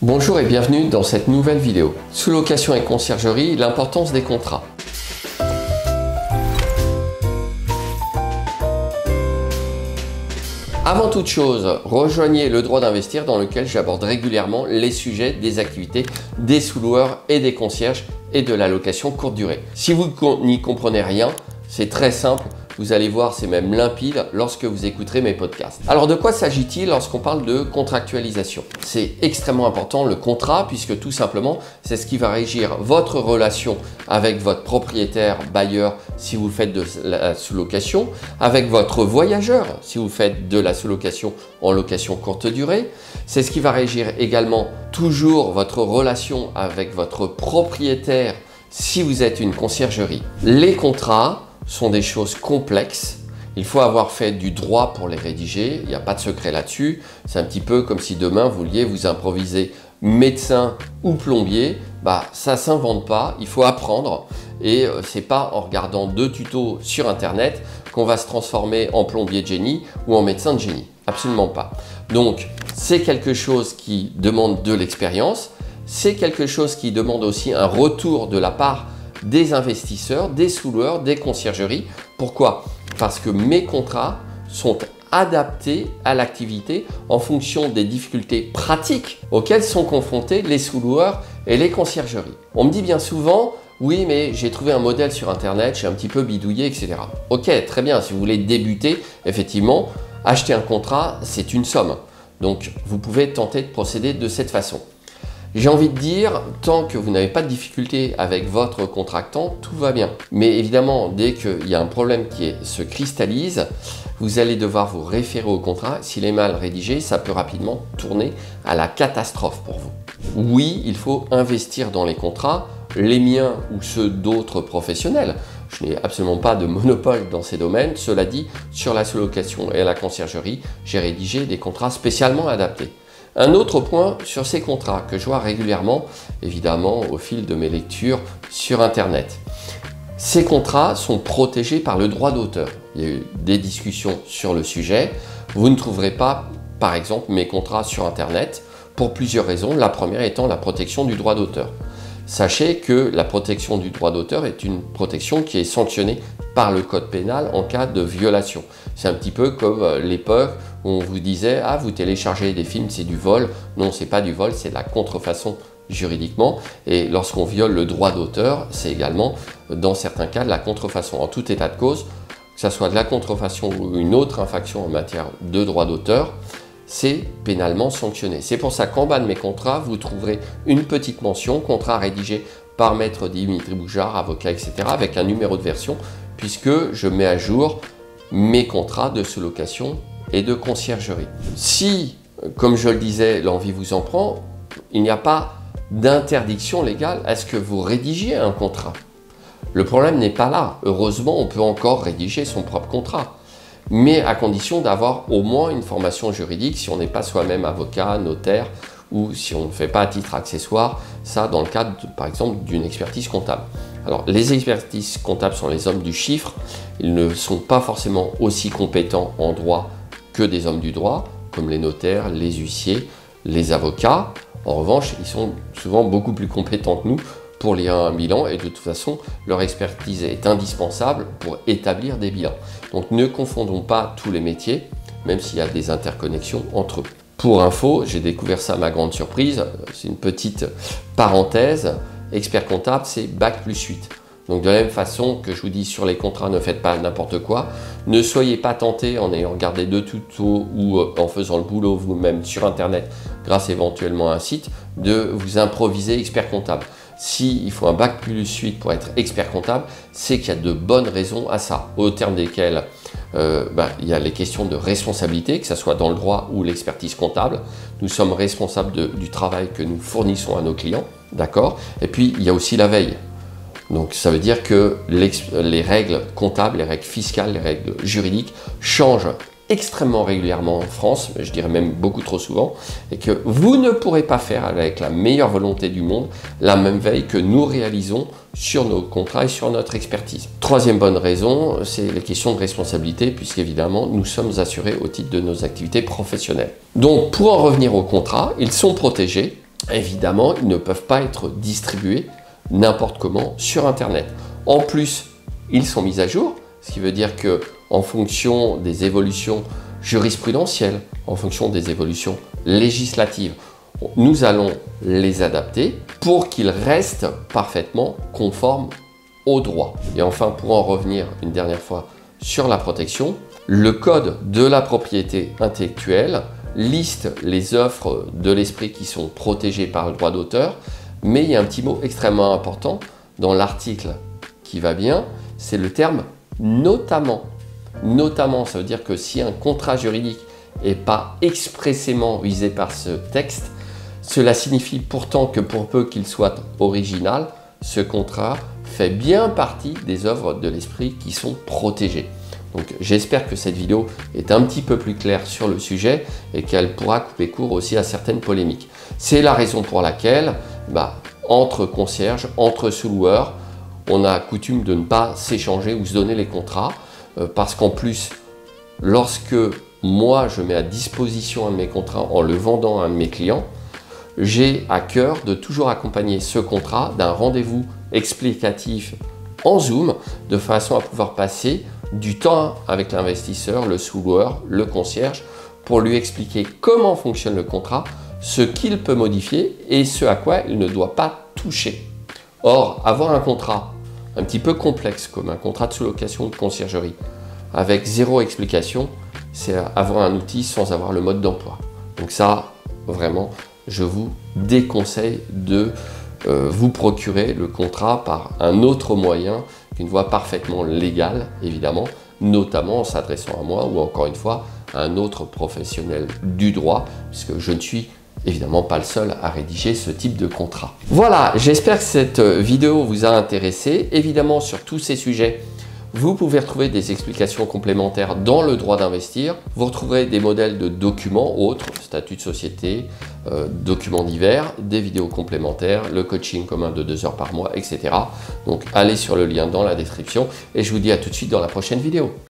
Bonjour et bienvenue dans cette nouvelle vidéo. Sous-location et conciergerie, l'importance des contrats. Avant toute chose, rejoignez le droit d'investir dans lequel j'aborde régulièrement les sujets des activités des sous-loueurs et des concierges et de la location courte durée. Si vous n'y comprenez rien, c'est très simple. Vous allez voir, c'est même limpide lorsque vous écouterez mes podcasts. Alors de quoi s'agit-il lorsqu'on parle de contractualisation? C'est extrêmement important le contrat puisque tout simplement c'est ce qui va régir votre relation avec votre propriétaire bailleur si vous faites de la sous-location, avec votre voyageur si vous faites de la sous-location en location courte durée. C'est ce qui va régir également toujours votre relation avec votre propriétaire si vous êtes une conciergerie. Les contrats sont des choses complexes. Il faut avoir fait du droit pour les rédiger. Il n'y a pas de secret là-dessus. C'est un petit peu comme si demain vous vouliez vous improviser médecin ou plombier. Ça s'invente pas. Il faut apprendre. Et c'est pas en regardant 2 tutos sur internet qu'on va se transformer en plombier de génie ou en médecin de génie. Absolument pas. Donc c'est quelque chose qui demande de l'expérience. C'est quelque chose qui demande aussi un retour de la part des investisseurs, des sous-loueurs, des conciergeries. Pourquoi? Parce que mes contrats sont adaptés à l'activité en fonction des difficultés pratiques auxquelles sont confrontés les sous-loueurs et les conciergeries. On me dit bien souvent, oui, mais j'ai trouvé un modèle sur internet, j'ai un petit peu bidouillé, etc. Ok, très bien, si vous voulez débuter, effectivement, acheter un contrat, c'est une somme. Donc, vous pouvez tenter de procéder de cette façon. J'ai envie de dire, tant que vous n'avez pas de difficulté avec votre contractant, tout va bien. Mais évidemment, dès qu'il y a un problème qui se cristallise, vous allez devoir vous référer au contrat. S'il est mal rédigé, ça peut rapidement tourner à la catastrophe pour vous. Oui, il faut investir dans les contrats, les miens ou ceux d'autres professionnels. Je n'ai absolument pas de monopole dans ces domaines. Cela dit, sur la sous-location et la conciergerie, j'ai rédigé des contrats spécialement adaptés. Un autre point sur ces contrats que je vois régulièrement, évidemment au fil de mes lectures sur internet. Ces contrats sont protégés par le droit d'auteur. Il y a eu des discussions sur le sujet. Vous ne trouverez pas, par exemple, mes contrats sur internet pour plusieurs raisons. La première étant la protection du droit d'auteur. Sachez que la protection du droit d'auteur est une protection qui est sanctionnée par le code pénal en cas de violation. C'est un petit peu comme l'époque où on vous disait « Ah, vous téléchargez des films, c'est du vol ». Non, c'est pas du vol, c'est de la contrefaçon juridiquement. Et lorsqu'on viole le droit d'auteur, c'est également, dans certains cas, de la contrefaçon. En tout état de cause, que ce soit de la contrefaçon ou une autre infraction en matière de droit d'auteur, c'est pénalement sanctionné. C'est pour ça qu'en bas de mes contrats, vous trouverez une petite mention, contrat rédigé par maître Dimitri Boujard, avocat, etc., avec un numéro de version, puisque je mets à jour mes contrats de sous-location et de conciergerie. Si, comme je le disais, l'envie vous en prend, il n'y a pas d'interdiction légale à ce que vous rédigiez un contrat. Le problème n'est pas là. Heureusement, on peut encore rédiger son propre contrat, mais à condition d'avoir au moins une formation juridique si on n'est pas soi-même avocat, notaire, ou si on ne fait pas à titre accessoire, ça dans le cadre, par exemple, d'une expertise comptable. Alors, les expertises comptables sont les hommes du chiffre, ils ne sont pas forcément aussi compétents en droit que des hommes du droit, comme les notaires, les huissiers, les avocats. En revanche, ils sont souvent beaucoup plus compétents que nous pour lire un bilan et de toute façon, leur expertise est indispensable pour établir des bilans. Donc, ne confondons pas tous les métiers, même s'il y a des interconnexions entre eux. Pour info, j'ai découvert ça à ma grande surprise, c'est une petite parenthèse, expert comptable, c'est Bac plus 8. Donc de la même façon que je vous dis sur les contrats, ne faites pas n'importe quoi, ne soyez pas tentés en ayant regardé 2 tutos ou en faisant le boulot vous-même sur internet, grâce éventuellement à un site, de vous improviser expert comptable. S'il faut un Bac plus 8 pour être expert comptable, c'est qu'il y a de bonnes raisons à ça, au terme desquelles il y a les questions de responsabilité, que ce soit dans le droit ou l'expertise comptable. Nous sommes responsables du travail que nous fournissons à nos clients, d'accord? Et puis, il y a aussi la veille. Donc, ça veut dire que les règles comptables, les règles fiscales, les règles juridiques changent extrêmement régulièrement en France, je dirais même beaucoup trop souvent, et que vous ne pourrez pas faire avec la meilleure volonté du monde la même veille que nous réalisons sur nos contrats et sur notre expertise. Troisième bonne raison, c'est les questions de responsabilité, puisqu'évidemment, nous sommes assurés au titre de nos activités professionnelles. Donc, pour en revenir aux contrats, ils sont protégés. Évidemment, ils ne peuvent pas être distribués n'importe comment sur Internet. En plus, ils sont mis à jour, ce qui veut dire que en fonction des évolutions jurisprudentielles, en fonction des évolutions législatives, nous allons les adapter pour qu'ils restent parfaitement conformes au droit. Et enfin, pour en revenir une dernière fois sur la protection, le Code de la propriété intellectuelle liste les œuvres de l'esprit qui sont protégées par le droit d'auteur, mais il y a un petit mot extrêmement important dans l'article qui va bien, c'est le terme « notamment ». Notamment, ça veut dire que si un contrat juridique n'est pas expressément visé par ce texte, cela signifie pourtant que pour peu qu'il soit original, ce contrat fait bien partie des œuvres de l'esprit qui sont protégées. Donc j'espère que cette vidéo est un petit peu plus claire sur le sujet et qu'elle pourra couper court aussi à certaines polémiques. C'est la raison pour laquelle, entre concierges, entre sous-loueurs, on a coutume de ne pas s'échanger ou se donner les contrats parce qu'en plus, lorsque moi je mets à disposition un de mes contrats en le vendant à un de mes clients, j'ai à cœur de toujours accompagner ce contrat d'un rendez-vous explicatif en Zoom de façon à pouvoir passer du temps avec l'investisseur, le sous-loueur, le concierge pour lui expliquer comment fonctionne le contrat, ce qu'il peut modifier et ce à quoi il ne doit pas toucher. Or, avoir un contrat un petit peu complexe comme un contrat de sous-location ou de conciergerie avec zéro explication, c'est avoir un outil sans avoir le mode d'emploi. Donc ça, vraiment, je vous déconseille de vous procurer le contrat par un autre moyen qu'une voie parfaitement légale, évidemment, notamment en s'adressant à moi ou encore une fois à un autre professionnel du droit, puisque je ne suis évidemment pas le seul à rédiger ce type de contrat. Voilà, j'espère que cette vidéo vous a intéressé. Évidemment, sur tous ces sujets, vous pouvez retrouver des explications complémentaires dans le droit d'investir. Vous retrouverez des modèles de documents autres, statut de société, documents divers, des vidéos complémentaires, le coaching commun de 2 heures par mois, etc. Donc allez sur le lien dans la description et je vous dis à tout de suite dans la prochaine vidéo.